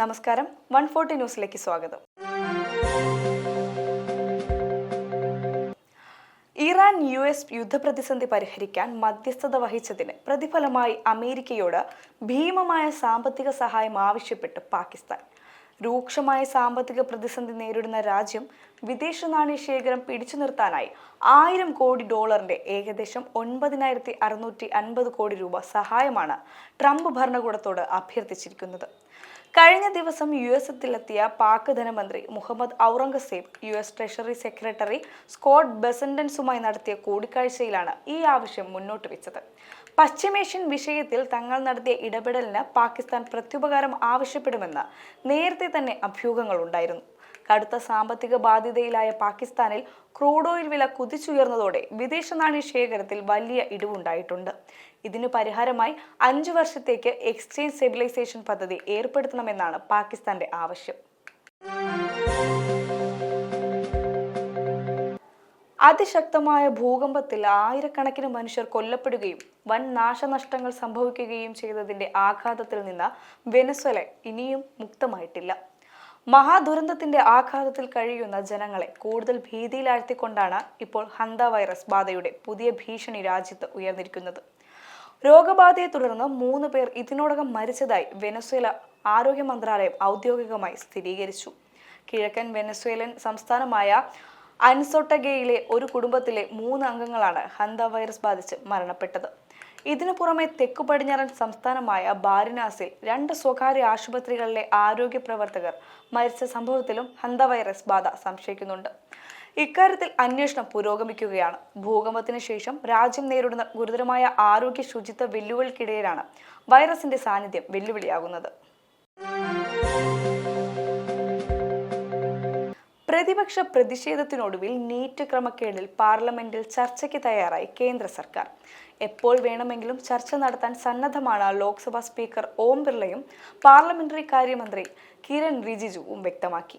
നമസ്കാരം, 140 ന്യൂസിലേക്ക് സ്വാഗതം. ഇറാൻ US യുദ്ധപ്രതിസന്ധി പരിഹരിക്കാൻ മധ്യസ്ഥത വഹിച്ചതിന് പ്രതിഫലമായി അമേരിക്കയോട് ഭീമമായ സാമ്പത്തിക സഹായം ആവശ്യപ്പെട്ട് പാകിസ്ഥാൻ. രൂക്ഷമായ സാമ്പത്തിക പ്രതിസന്ധി നേരിടുന്ന രാജ്യം വിദേശ നാണ്യ ശേഖരം പിടിച്ചു നിർത്താനായി $1000 കോടി ഏകദേശം 9,650 കോടി രൂപ സഹായമാണ് ട്രംപ് ഭരണകൂടത്തോട് അഭ്യർത്ഥിച്ചിരിക്കുന്നത്. കഴിഞ്ഞ ദിവസം US-ലെത്തിയ പാക് ധനമന്ത്രി Muhammad Aurangzeb US treasury secretary Scott ബെസന്റൻസുമായി നടത്തിയ കൂടിക്കാഴ്ചയിലാണ് ഈ ആവശ്യം മുന്നോട്ട് വെച്ചത്. പശ്ചിമേഷ്യൻ വിഷയത്തിൽ തങ്ങൾ നടത്തിയ ഇടപെടലിന് പാകിസ്ഥാൻ പ്രത്യുപകാരം ആവശ്യപ്പെടുമെന്ന് നേരത്തെ തന്നെ അഭ്യൂഹങ്ങളുണ്ടായിരുന്നു. കടുത്ത സാമ്പത്തിക ബാധ്യതയിലായ പാകിസ്ഥാനിൽ ക്രൂഡ് ഓയിൽ വില കുതിച്ചുയർന്നതോടെ വിദേശ നാണ്യ ശേഖരത്തിൽ വലിയ ഇടിവുണ്ടായിട്ടുണ്ട്. ഇതിനു പരിഹാരമായി 5 വർഷത്തേക്ക് എക്സ്ചേഞ്ച് സ്റ്റെബിലൈസേഷൻ പദ്ധതി ഏർപ്പെടുത്തണമെന്നാണ് പാകിസ്ഥാന്റെ ആവശ്യം. അതിശക്തമായ ഭൂകമ്പത്തിൽ ആയിരക്കണക്കിന് മനുഷ്യർ കൊല്ലപ്പെടുകയും വൻ നാശനഷ്ടങ്ങൾ സംഭവിക്കുകയും ചെയ്തതിന്റെ ആഘാതത്തിൽ നിന്ന് വെനസ്വേല ഇനിയും മുക്തമായിട്ടില്ല. മഹാദുരന്തത്തിന്റെ ആഘാതത്തിൽ കഴിയുന്ന ജനങ്ങളെ കൂടുതൽ ഭീതിയിലാഴ്ത്തിക്കൊണ്ടാണ് ഇപ്പോൾ ഹന്ത വൈറസ് ബാധയുടെ പുതിയ ഭീഷണി രാജ്യത്ത് ഉയർന്നിരിക്കുന്നത്. രോഗബാധയെ തുടർന്ന് 3 പേർ ഇതിനോടകം മരിച്ചതായി വെനസ്വേല ആരോഗ്യ മന്ത്രാലയം ഔദ്യോഗികമായി സ്ഥിരീകരിച്ചു. കിഴക്കൻ വെനസ്വേലൻ സംസ്ഥാനമായ അൻസോട്ടഗയിലെ ഒരു കുടുംബത്തിലെ 3 അംഗങ്ങളാണ് ഹന്ത വൈറസ് ബാധിച്ച് മരണപ്പെട്ടത്. ഇതിനു പുറമെ തെക്കു പടിഞ്ഞാറൻ സംസ്ഥാനമായ ബാരിനാസിൽ 2 സ്വകാര്യ ആശുപത്രികളിലെ ആരോഗ്യ പ്രവർത്തകർ മരിച്ച സംഭവത്തിലും ഹന്ത വൈറസ് ബാധ സംശയിക്കുന്നുണ്ട്. ഇക്കാര്യത്തിൽ അന്വേഷണം പുരോഗമിക്കുകയാണ്. ഭൂകമ്പത്തിന് ശേഷം രാജ്യം നേരിടുന്ന ഗുരുതരമായ ആരോഗ്യ ശുചിത്വ വെല്ലുവിളിക്കിടയിലാണ് വൈറസിന്റെ സാന്നിധ്യം വെല്ലുവിളിയാകുന്നത്. പ്രതിപക്ഷ പ്രതിഷേധത്തിനൊടുവിൽ നീറ്റ് ക്രമക്കേടിൽ പാർലമെന്റിൽ ചർച്ചയ്ക്ക് തയ്യാറായി കേന്ദ്ര സർക്കാർ. എപ്പോൾ വേണമെങ്കിലും ചർച്ച നടത്താൻ സന്നദ്ധമാണ് ലോക്സഭാ സ്പീക്കർ ഓം ബിർളയും പാർലമെന്ററി കാര്യമന്ത്രി കിരൺ റിജിജുവും വ്യക്തമാക്കി.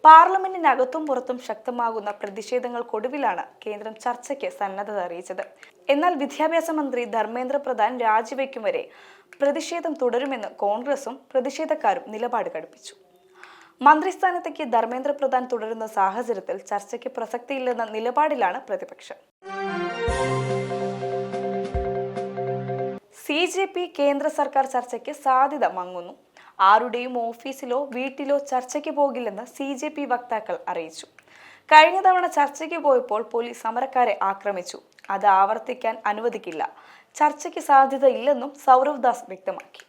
പാർലമെന്റിനകത്തും പുറത്തും ശക്തമാകുന്ന പ്രതിഷേധങ്ങൾക്കൊടുവിലാണ് കേന്ദ്രം ചർച്ചയ്ക്ക് സന്നദ്ധത അറിയിച്ചത്. എന്നാൽ വിദ്യാഭ്യാസ മന്ത്രി ധർമ്മേന്ദ്ര പ്രധാൻ രാജിവെക്കും വരെ പ്രതിഷേധം തുടരുമെന്ന് കോൺഗ്രസും പ്രതിഷേധക്കാരും നിലപാട് കടുപ്പിച്ചു. മന്ത്രിസ്ഥാനത്തേക്ക് ധർമ്മേന്ദ്ര പ്രധാൻ തുടരുന്ന സാഹചര്യത്തിൽ ചർച്ചയ്ക്ക് പ്രസക്തിയില്ലെന്ന നിലപാടിലാണ് പ്രതിപക്ഷം. CJP കേന്ദ്ര സർക്കാർ ചർച്ചയ്ക്ക് സാധ്യത മങ്ങുന്നു. ആരുടെയും ഓഫീസിലോ വീട്ടിലോ ചർച്ചയ്ക്ക് പോകില്ലെന്ന് CJP വക്താക്കൾ അറിയിച്ചു. കഴിഞ്ഞ തവണ ചർച്ചയ്ക്ക് പോയപ്പോൾ പോലീസ് സമരക്കാരെ ആക്രമിച്ചു. അത് ആവർത്തിക്കാൻ അനുവദിക്കില്ല. ചർച്ചയ്ക്ക് സാധ്യത ഇല്ലെന്നും സൗരവ് ദാസ് വ്യക്തമാക്കി.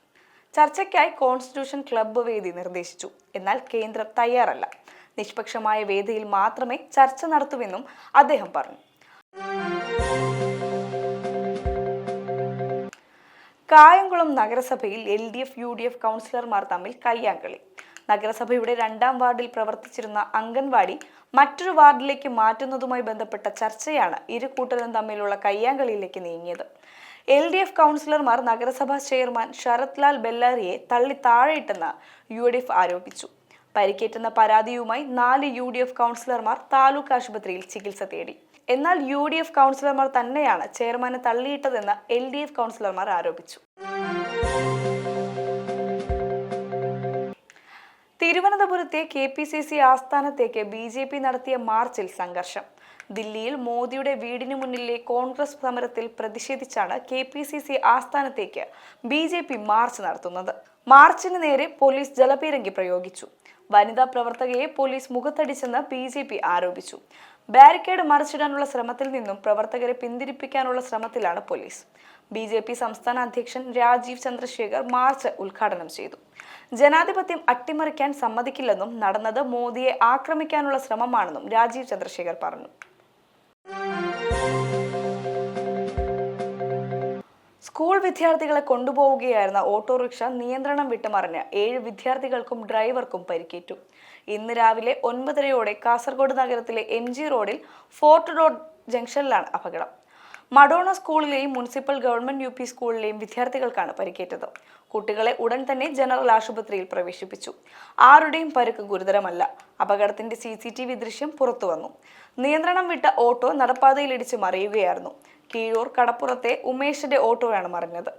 ചർച്ചയ്ക്കായി കോൺസ്റ്റിറ്റ്യൂഷൻ ക്ലബ്ബ് വേദി നിർദ്ദേശിച്ചു. എന്നാൽ കേന്ദ്രം തയ്യാറല്ല. നിഷ്പക്ഷമായ വേദിയിൽ മാത്രമേ ചർച്ച നടത്തുമെന്നും അദ്ദേഹം പറഞ്ഞു. കായംകുളം നഗരസഭയിൽ LDF UDF കൗൺസിലർമാർ തമ്മിൽ കയ്യാങ്കളി. നഗരസഭയുടെ 2ാം വാർഡിൽ പ്രവർത്തിച്ചിരുന്ന അംഗൻവാടി മറ്റൊരു വാർഡിലേക്ക് മാറ്റുന്നതുമായി ബന്ധപ്പെട്ട ചർച്ചയാണ് ഇരു കൂട്ടരും തമ്മിലുള്ള കയ്യാങ്കളിയിലേക്ക് നീങ്ങിയത്. LDF കൗൺസിലർമാർ നഗരസഭാ ചെയർമാൻ ശരത് ലാൽ ബെല്ലാരിയെ തള്ളി താഴെയിട്ടെന്ന് UDF ആരോപിച്ചു. പരിക്കേറ്റെന്ന പരാതിയുമായി 4 UDF കൗൺസിലർമാർ താലൂക്ക് ആശുപത്രിയിൽ ചികിത്സ തേടി. എന്നാൽ UDF കൗൺസിലർമാർ തന്നെയാണ് ചെയർമാനെ തള്ളിയിട്ടതെന്ന് LDF കൗൺസിലർമാർ ആരോപിച്ചു. തിരുവനന്തപുരത്തെ KPCC ആസ്ഥാനത്തേക്ക് BJP നടത്തിയ മാർച്ചിൽ സംഘർഷം. ദില്ലിയിൽ മോദിയുടെ വീടിന് മുന്നിലെ കോൺഗ്രസ് സമരത്തിൽ പ്രതിഷേധിച്ചാണ് KPCC ആസ്ഥാനത്തേക്ക് BJP മാർച്ച് നടത്തുന്നത്. മാർച്ചിന് നേരെ പോലീസ് ജലപീരങ്കി പ്രയോഗിച്ചു. വനിതാ പ്രവർത്തകയെ പോലീസ് മുഖത്തടിച്ചെന്ന് BJP ആരോപിച്ചു. ബാരിക്കേഡ് മറിച്ചിടാനുള്ള ശ്രമത്തിൽ നിന്നും പ്രവർത്തകരെ പിന്തിരിപ്പിക്കാനുള്ള ശ്രമത്തിലാണ് പോലീസ്. BJP സംസ്ഥാന അധ്യക്ഷൻ രാജീവ് ചന്ദ്രശേഖർ മാർച്ച് ഉദ്ഘാടനം ചെയ്തു. ജനാധിപത്യം അട്ടിമറിക്കാൻ സമ്മതിക്കില്ലെന്നും നടന്നത് മോദിയെ ആക്രമിക്കാനുള്ള ശ്രമമാണെന്നും രാജീവ് ചന്ദ്രശേഖർ പറഞ്ഞു. സ്കൂൾ വിദ്യാർത്ഥികളെ കൊണ്ടുപോവുകയായിരുന്ന ഓട്ടോറിക്ഷ നിയന്ത്രണം വിട്ടുമറിഞ്ഞ് 7 വിദ്യാർത്ഥികൾക്കും ഡ്രൈവർക്കും പരിക്കേറ്റു. ഇന്ന് രാവിലെ 9:30 കാസർഗോഡ് നഗരത്തിലെ MG റോഡിൽ ഫോർട്ട് റോഡ് ജംഗ്ഷനിലാണ് അപകടം. മഡോണ സ്കൂളിലെയും മുനിസിപ്പൽ ഗവൺമെന്റ് UP സ്കൂളിലെയും വിദ്യാർത്ഥികൾക്കാണ് പരിക്കേറ്റത്. കുട്ടികളെ ഉടൻ തന്നെ ജനറൽ ആശുപത്രിയിൽ പ്രവേശിപ്പിച്ചു. ആരുടെയും പരിക്ക് ഗുരുതരമല്ല. അപകടത്തിന്റെ CCTV ദൃശ്യം പുറത്തുവന്നു. നിയന്ത്രണം വിട്ട ഓട്ടോ നടപ്പാതയിലിടിച്ച് മറിയുകയായിരുന്നു. കീഴൂർ കടപ്പുറത്തെ ഉമേഷിന്റെ ഓട്ടോയാണ് മറിഞ്ഞത്.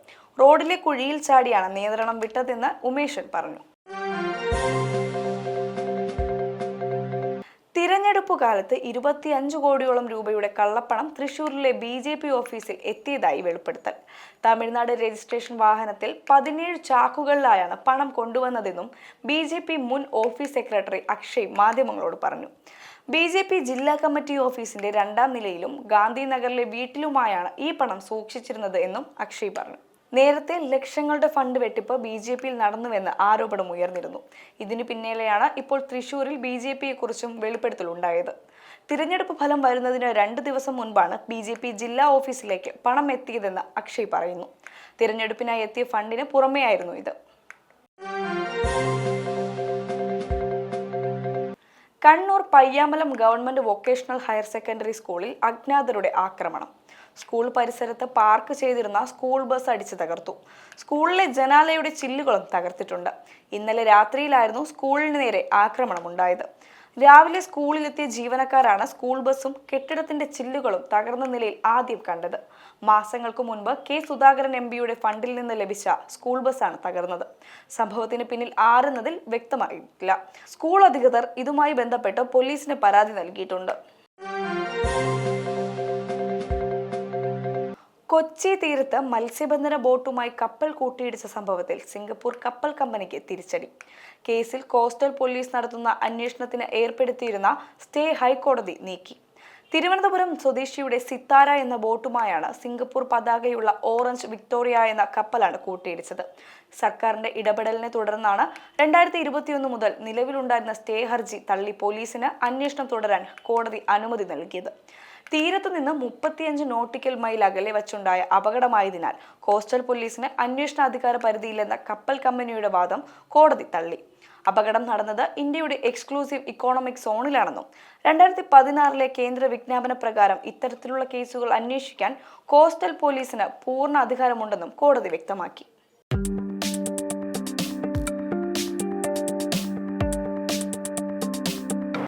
റോഡിലെ കുഴിയിൽ ചാടിയാണ് നിയന്ത്രണം വിട്ടതെന്ന് ഉമേഷൻ പറഞ്ഞു. തിരഞ്ഞെടുപ്പ് കാലത്ത് 25 കോടിയോളം രൂപയുടെ കള്ളപ്പണം തൃശൂരിലെ BJP ഓഫീസിൽ എത്തിയതായി വെളിപ്പെടുത്തൽ. തമിഴ്നാട് രജിസ്ട്രേഷൻ വാഹനത്തിൽ 17 ചാക്കുകളിലായാണ് പണം കൊണ്ടുവന്നതെന്നും BJP മുൻ ഓഫീസ് സെക്രട്ടറി അക്ഷയ് മാധ്യമങ്ങളോട് പറഞ്ഞു. BJP ജില്ലാ കമ്മിറ്റി ഓഫീസിന്റെ 2ാം നിലയിലും ഗാന്ധിനഗറിലെ വീട്ടിലുമായാണ് ഈ പണം സൂക്ഷിച്ചിരുന്നത് എന്നും അക്ഷയ് പറഞ്ഞു. നേരത്തെ ലക്ഷങ്ങളുടെ ഫണ്ട് വെട്ടിപ്പ് BJPയിൽ നടന്നുവെന്ന് ആരോപണം ഉയർന്നിരുന്നു. ഇതിനു പിന്നാലെയാണ് ഇപ്പോൾ തൃശൂരിൽ BJPയെക്കുറിച്ചും വെളിപ്പെടുത്തലുണ്ടായത്. തിരഞ്ഞെടുപ്പ് ഫലം വരുന്നതിന് 2 ദിവസം മുൻപാണ് BJP ജില്ലാ ഓഫീസിലേക്ക് പണം എത്തിയതെന്ന് അക്ഷയ് പറയുന്നു. തിരഞ്ഞെടുപ്പിനായി എത്തിയ ഫണ്ടിന് പുറമെയായിരുന്നു ഇത്. Kannur Payyambalam government vocational higher secondary സ്കൂളിൽ അജ്ഞാതരുടെ ആക്രമണം. സ്കൂൾ പരിസരത്ത് പാർക്ക് ചെയ്തിരുന്ന സ്കൂൾ ബസ് അടിച്ചു തകർത്തു. സ്കൂളിലെ ജനാലയുടെ ചില്ലുകളും തകർത്തിട്ടുണ്ട്. ഇന്നലെ രാത്രിയിലായിരുന്നു സ്കൂളിന് നേരെ ആക്രമണമുണ്ടായത്. രാവിലെ സ്കൂളിലെത്തിയ ജീവനക്കാരാണ് സ്കൂൾ ബസും കെട്ടിടത്തിന്റെ ചില്ലുകളും തകർന്ന നിലയിൽ ആദ്യം കണ്ടത്. മാസങ്ങൾക്ക് മുൻപ് K. സുധാകരൻ MPയുടെ ഫണ്ടിൽ നിന്ന് ലഭിച്ച സ്കൂൾ ബസ്സാണ് തകർന്നത്. സംഭവത്തിന് പിന്നിൽ ആരെന്നതിൽ വ്യക്തമായിട്ടില്ല. സ്കൂൾ അധികൃതർ ഇതുമായി ബന്ധപ്പെട്ട് പോലീസിന് പരാതി നൽകിയിട്ടുണ്ട്. കൊച്ചി തീരത്ത് മത്സ്യബന്ധന ബോട്ടുമായി കപ്പൽ കൂട്ടിയിടിച്ച സംഭവത്തിൽ സിംഗപ്പൂർ കപ്പൽ കമ്പനിക്ക് തിരിച്ചടി. കേസിൽ കോസ്റ്റൽ പോലീസ് നടത്തുന്ന അന്വേഷണത്തിന് ഏർപ്പെടുത്തിയിരുന്ന സ്റ്റേ ഹൈക്കോടതി നീക്കി. തിരുവനന്തപുരം സ്വദേശിയുടെ സിത്താര എന്ന ബോട്ടുമായാണ് സിംഗപ്പൂർ പതാകയുള്ള ഓറഞ്ച് വിക്ടോറിയ എന്ന കപ്പലാണ് കൂട്ടിയിടിച്ചത്. സർക്കാരിന്റെ ഇടപെടലിനെ തുടർന്നാണ് 2021 മുതൽ നിലവിലുണ്ടായിരുന്ന സ്റ്റേ ഹർജി തള്ളി പോലീസിന് അന്വേഷണം തുടരാൻ കോടതി അനുമതി നൽകിയത്. തീരത്തു നിന്ന് 35 നോട്ടിക്കൽ മൈൽ അകലെ വച്ചുണ്ടായ അപകടമായതിനാൽ കോസ്റ്റൽ പോലീസിന് അന്വേഷണാധികാര പരിധിയില്ലെന്ന കപ്പൽ കമ്പനിയുടെ വാദം കോടതി തള്ളി. അപകടം നടന്നത് ഇന്ത്യയുടെ എക്സ്ക്ലൂസീവ് ഇക്കോണമിക് സോണിലാണെന്നും 2016 കേന്ദ്ര വിജ്ഞാപന പ്രകാരം ഇത്തരത്തിലുള്ള കേസുകൾ അന്വേഷിക്കാൻ കോസ്റ്റൽ പോലീസിന് പൂർണ്ണ അധികാരമുണ്ടെന്നും കോടതി വ്യക്തമാക്കി.